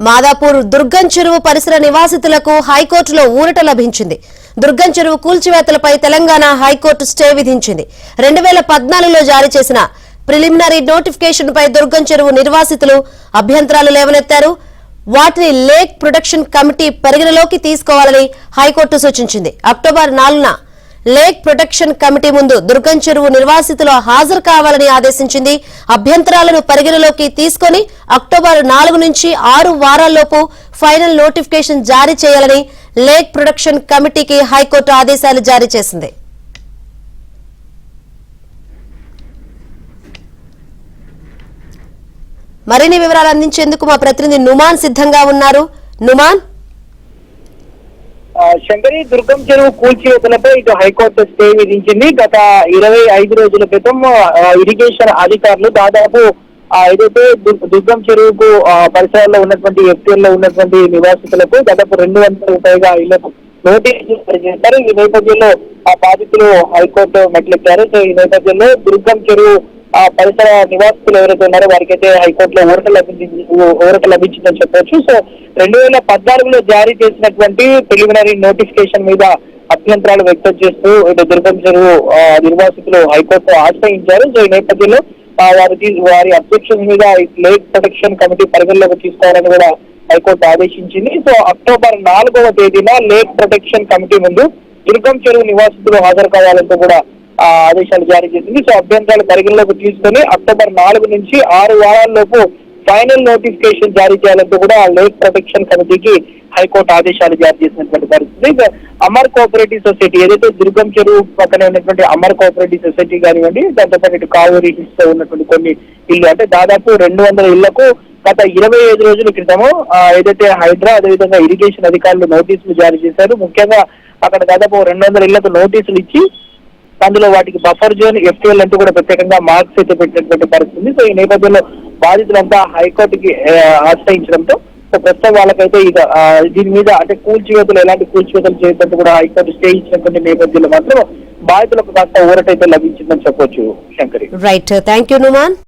మాదాపూర్ దుర్గం చెరువు పరిసర నివాసితులకు హైకోర్టులో ఊరట లభించింది. దుర్గం చెరువు కూల్చివేతలపై తెలంగాణ హైకోర్టు స్టే విధించింది. 2014లో జారీ చేసిన ప్రిలిమినరీ నోటిఫికేషన్ పై దుర్గం చెరువు నిర్వాసితులు అభ్యంతరాలు లేవనెత్తారు. వాటిని లేక్ ప్రొటెక్షన్ కమిటీ పరిగణలోకి తీసుకోవాలని హైకోర్టు సూచించింది. అక్టోబర్ 4న లేక్ ప్రొటెక్షన్ కమిటీ ముందు దుర్గం చెరువు నిర్వాసితులు హాజరు కావాలని ఆదేశించింది. అభ్యంతరాలను పరిగణలోకి తీసుకుని అక్టోబర్ 4 నుంచి 6 వారాల్లోపు ఫైనల్ నోటిఫికేషన్ జారీ చేయాలని లేక్ ప్రొటెక్షన్ కమిటీకి హైకోర్టు ఆదేశాలు జారీ చేసింది. మరిన్ని వివరాలు అందించేందుకు మా ప్రతినిధి నుమాన్ సిద్ధంగా ఉన్నారు. నుమాన్, శంకరి, దుర్గం చెరువు కూల్చివేతలపై ఇటు హైకోర్టు స్టే విధించింది. గత 25 రోజుల క్రితం ఇరిగేషన్ అధికారులు దాదాపు ఏదైతే దుర్గం చెరువుకు పరిసరాల్లో ఉన్నటువంటి ఎఫ్టీఎల్ లో ఉన్నటువంటి నివాసితులకు దాదాపు 200 పైగా ఇళ్లకు నోటీసులు జారీ చేశారు. ఈ నేపథ్యంలో ఆ బాధితులు హైకోర్టు మెట్లెక్కారు. సో ఈ నేపథ్యంలో దుర్గం చెరువు పరిసర నివాసితులు ఎవరైతే ఉన్నారో వారికైతే హైకోర్టులో ఊరట లభించిందని చెప్పవచ్చు. సో 2014లో జారీ చేసినటువంటి ప్రిలిమినరీ నోటిఫికేషన్ మీద అభ్యంతరాలు వ్యక్తం చేస్తూ ఇటు దుర్గం చెరువు నిర్వాసితులు హైకోర్టు ఆశ్రయించారు. సో ఈ నేపథ్యంలో వారి అబ్జెక్షన్ మీద లేక్ ప్రొటెక్షన్ కమిటీ పరిగణలోకి తీసుకోవాలని కూడా హైకోర్టు ఆదేశించింది. సో అక్టోబర్ 4వ తేదీన లేక్ ప్రొటెక్షన్ కమిటీ ముందు దుర్గం చెరువు నివాసితులు హాజరు కావాలంటూ కూడా ఆదేశాలు జారీ చేసింది. సో అభ్యంతరాలు పరిగణలోకి తీసుకుని అక్టోబర్ 4 నుంచి 6 వారాల్లోపు ఫైనల్ నోటిఫికేషన్ జారీ చేయాలంటూ కూడా లేక్ ప్రొటెక్షన్ కమిటీకి హైకోర్టు ఆదేశాలు జారీ చేసినటువంటి పరిస్థితి. అమర్ కోఆపరేటివ్ సొసైటీ ఏదైతే దుర్గం చెరువు పక్కనే ఉన్నటువంటి అమర్ కోఆపరేటివ్ సొసైటీ కానివ్వండి, దాంతోపాటు ఇటు కావేరీ హిల్స్ తో ఉన్నటువంటి కొన్ని ఇల్లు అంటే దాదాపు 200 ఇళ్లకు గత 25 రోజుల క్రితము ఏదైతే హైడ్రా అదేవిధంగా ఇరిగేషన్ అధికారులు నోటీసులు జారీ చేశారు. ముఖ్యంగా అక్కడ దాదాపు 200 ఇళ్లకు నోటీసులు ఇచ్చి అందులో వాటికి బఫర్ జోన్ ఎఫ్టీఎల్ అంటూ కూడా ప్రత్యేకంగా మార్క్స్ అయితే పెట్టినటువంటి పరిస్థితి. సో ఈ నేపథ్యంలో బాధితులంతా హైకోర్టుకి ఆశ్రయించడంతో సో ప్రస్తుతం వాళ్ళకైతే ఇక దీని మీద అంటే కూల్చివేతలు ఎలాంటి కూల్చివేతలు చేయడంతో కూడా హైకోర్టు స్టే ఇచ్చినటువంటి నేపథ్యంలో మాత్రం బాధితులకు కాస్త ఊరటైతే లభించిందని చెప్పొచ్చు. Shankari, right, thank you Numan.